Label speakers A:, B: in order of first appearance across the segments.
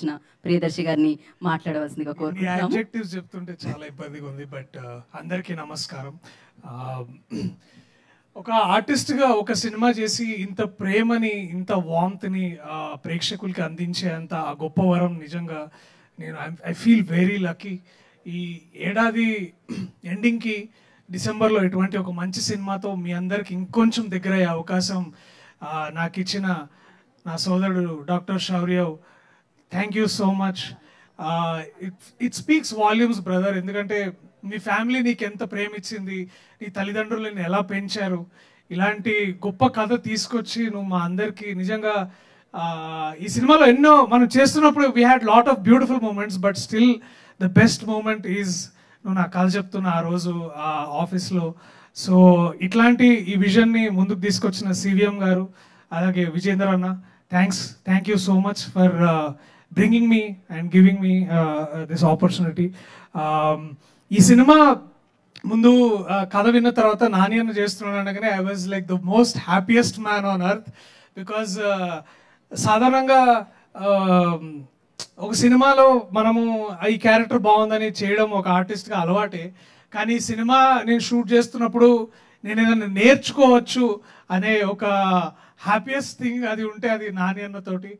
A: వచ్చిన ప్రియదర్శి గారిని మాట్లాడవలసిందిగా కోరుకుంటున్నాము.
B: అడ్జెక్టివ్స్ చెప్తుంటే చాలా ఇబ్బందిగా ఉంది, బట్ అందరికీ నమస్కారం. ఒక ఆర్టిస్ట్గా ఒక సినిమా చేసి ఇంత ప్రేమని, ఇంత వామ్త్ని ప్రేక్షకులకి అందించే అంత గొప్ప వరం నిజంగా నేను ఐ ఫీల్ వెరీ లక్కీ. ఈ ఏడాది ఎండింగ్కి డిసెంబర్లో ఇటువంటి ఒక మంచి సినిమాతో మీ అందరికి ఇంకొంచెం దగ్గర అయ్యే అవకాశం నాకు ఇచ్చిన నా సోదరుడు doctor Shaurya, thank you so much. It speaks volumes brother, ఎందుకంటే నీ ఫ్యామిలీ నీకు ఎంత ప్రేమ ఇచ్చింది, నీ తల్లిదండ్రులు నేను ఎలా పెంచారు, ఇలాంటి గొప్ప కథ తీసుకొచ్చి నువ్వు మా అందరికీ నిజంగా ఈ సినిమాలో ఎన్నో మనం చేస్తున్నప్పుడు we had lot of beautiful moments, but still the best moment is నువ్వు నా కథ చెప్తున్న ఆ రోజు ఆఫీస్లో. సో ఇట్లాంటి ఈ విజన్ని ముందుకు తీసుకొచ్చిన సివిఎం గారు, అలాగే విజేంద్ర అన్న, thank you so much for bringing me and giving me this opportunity. ఈ సినిమా ముందు కథ విన్న తర్వాత నాని అన్న చేస్తున్నాను అనగానే I was like the most happiest man on earth. Because సాధారణంగా ఒక సినిమాలో మనము ఈ క్యారెక్టర్ బాగుందని చేయడం ఒక ఆర్టిస్ట్గా అలవాటే, కానీ ఈ సినిమా నేను షూట్ చేస్తున్నప్పుడు నేను ఏదైనా నేర్చుకోవచ్చు అనే ఒక హ్యాపీయెస్ట్ థింగ్ అది ఉంటే అది నాని అన్నతోటి.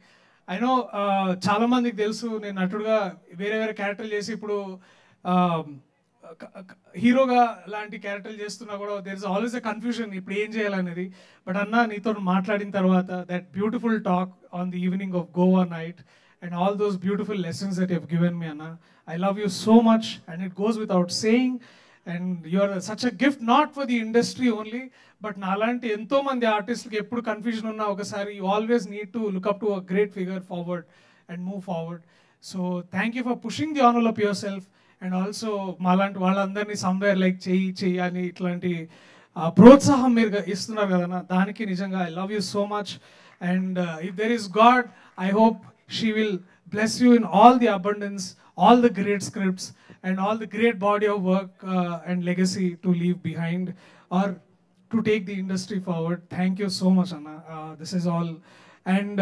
B: ఐ నో చాలా మందికి తెలుసు నేను నటుడుగా వేరే వేరే క్యారెక్టర్లు చేసి ఇప్పుడు హీరోగా లాంటి క్యారెక్టర్లు చేస్తున్నా కూడా there is always a confusion ఇప్పుడు ఏం చేయాలనేది. బట్ అన్న నీతో మాట్లాడిన తర్వాత that beautiful talk on the evening of Goa night and all those beautiful lessons that you have given me, Anna, I love you so much, and it goes without saying, and you are such a gift not for the industry only, but nalanti ento mandi artists ki eppudu confusion unna okasari you always need to look up to a great figure forward and move forward. So thank you for pushing the envelope yourself, and also malanti vallandarni somewhere like cheyi ani itlanti ప్రోత్సాహం మీరు ఇస్తున్నారు కదా, దానికి నిజంగా I love you so much, and if there is God, I hope she will bless you in all the abundance, all the great scripts, and all the great body of work and legacy to leave behind or to take the industry forward. Thank you so much, Anna. This is all. And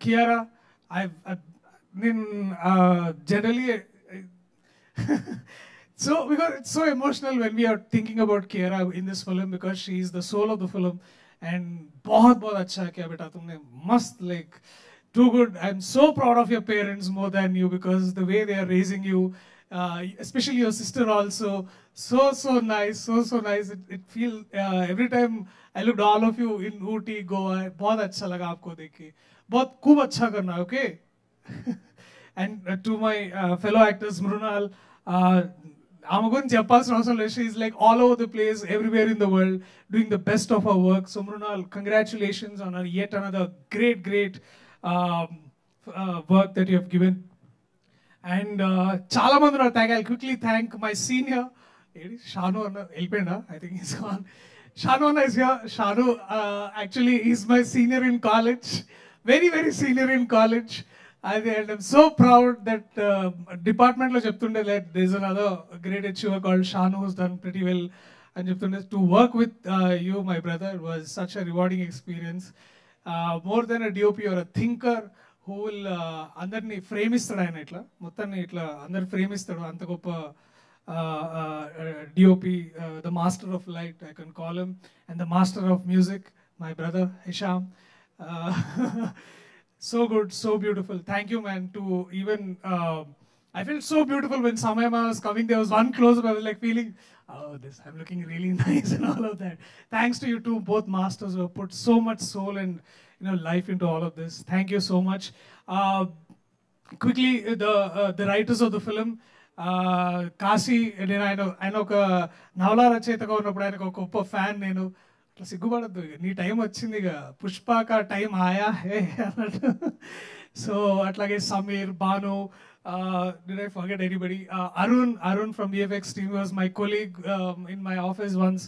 B: Kiara, I've been generally so because it's so emotional when we are thinking about Kiara in this film, because she is the soul of the film, and बहुत अच्छा किया बेटा तुमने, मस्त, like too good. I'm so proud of your parents more than you, because the way they are raising you, especially your sister also, so nice, so nice. It feel every time I looked all of you in Ooty, Goa, बहुत अच्छा लगा आपको देख के, बहुत खूब अच्छा करना, okay? And to my fellow actors, Mrunal, ఆమె గురించి చెప్పాల్సిన అవసరం లేదు. She is like all over the place, everywhere in the world, doing the best of our work. So Mrunal, congratulations on yet another great work that you have given. And చాలా మంది ఉన్నారు thank. I'll quickly thank my senior, Shanu Anna, వెళ్ళిపోయిందా? I think he's gone. Shanu Anna is here. Shanu actually is my senior in college, very senior in college. And I'm so proud that department lo cheptunde that there's another great achiever called Shanu who's done pretty well. And cheptunde to work with you, my brother, was such a rewarding experience. More than a DOP or a thinker who will andarni frame istadu ayana itla mottanni itla andar frame istadu anta goppa DOP, the master of light I can call him, and the master of music, my brother Hisham. So good, so beautiful. Thank you, man. To even I felt so beautiful when Samayama was coming. There was one close up, I was like feeling, oh, this, I'm looking really nice and all of that. Thanks to you two, both masters who have put so much soul and life into all of this. Thank you so much. Quickly, the writers of the film, Kasi, నేను ఒక నవలా రచయితగా ఉన్నప్పుడు ఆయనకు ఒక గొప్ప fan నేను. అట్లా సిగ్గుపడద్దు, నీ టైం వచ్చింది ఇక, పుష్పక టైం ఆయా హే అన్నట్టు. సో అట్లాగే Sameer, Bhanu, did I forget anybody? Arun from VFX team was my colleague in my office once,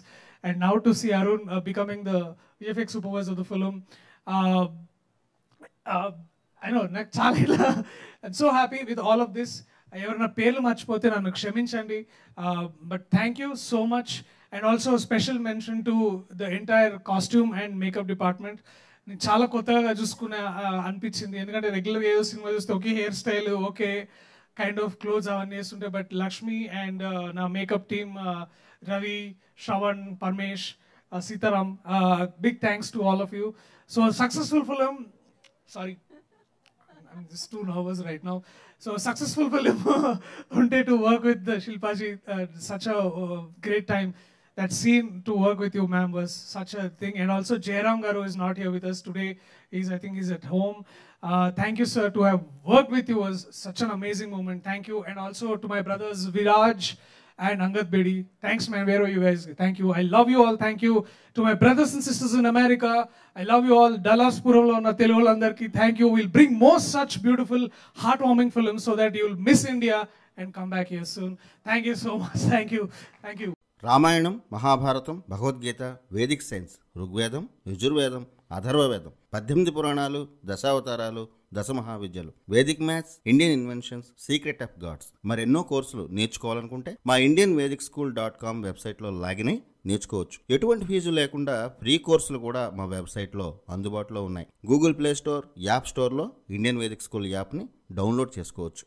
B: and now to see Arun becoming the VFX supervisor of the film, I know, I'm so happy with all of this. ఎవరైనా పేర్లు మర్చిపోతే నన్ను క్షమించండి, but thank you so much. And also a special mention to the entire costume and makeup department. నేను చాలా కొత్తగా చూసుకునే అనిపించింది. ఎందుకంటే రెగ్యులర్గా ఏదో సినిమా చూస్తే ఒకే హెయిర్ స్టైల్, ఓకే కైండ్ ఆఫ్ క్లోత్స్ అవన్నీ వేస్తుంటే, బట్ లక్ష్మి అండ్ నా makeup team Ravi, Shravan, Paramesh, Sitaram, big thanks to all of you. So successful film, sorry I'm just too nervous right now. So successful film unte to work with Shilpaji, such a great time. That scene to work with you, ma'am, was such a thing. And also Jairam Garu is not here with us today. I think he's at home. Thank you, sir, to have worked with you was such an amazing moment. Thank you. And also to my brothers Viraj and Angad Bedi. Thanks, man. Where are you guys? Thank you. I love you all. Thank you to my brothers and sisters in America. I love you all. Dallas Puramlo na Telugu landarki. Thank you. We'll bring more such beautiful, heartwarming films so that you'll miss India and come back here soon. Thank you so much. Thank you. Thank you.
C: Ramayanam, Mahabharatam, Bhagavadgita, vedic science, Rigvedam, Yajurvedam, Atharvavedam, 18 పురాణాలు, దశావతారాలు, దశమహావిద్యలు, vedic maths, Indian inventions, secret of gods, మరెన్నో కోర్సులు నేర్చుకోవాలనుకుంటే మా indianvedicSchool.com వెబ్సైట్లో login అయి నేర్చుకోవచ్చు. ఎటువంటి ఫీజు లేకుండా ఫ్రీ కోర్సులు కూడా మా వెబ్సైట్లో అందుబాటులో ఉన్నాయి. గూగుల్ ప్లే స్టోర్, యాప్ స్టోర్లో ఇండియన్ వేదిక్ స్కూల్ యాప్ని డౌన్లోడ్ చేసుకోవచ్చు.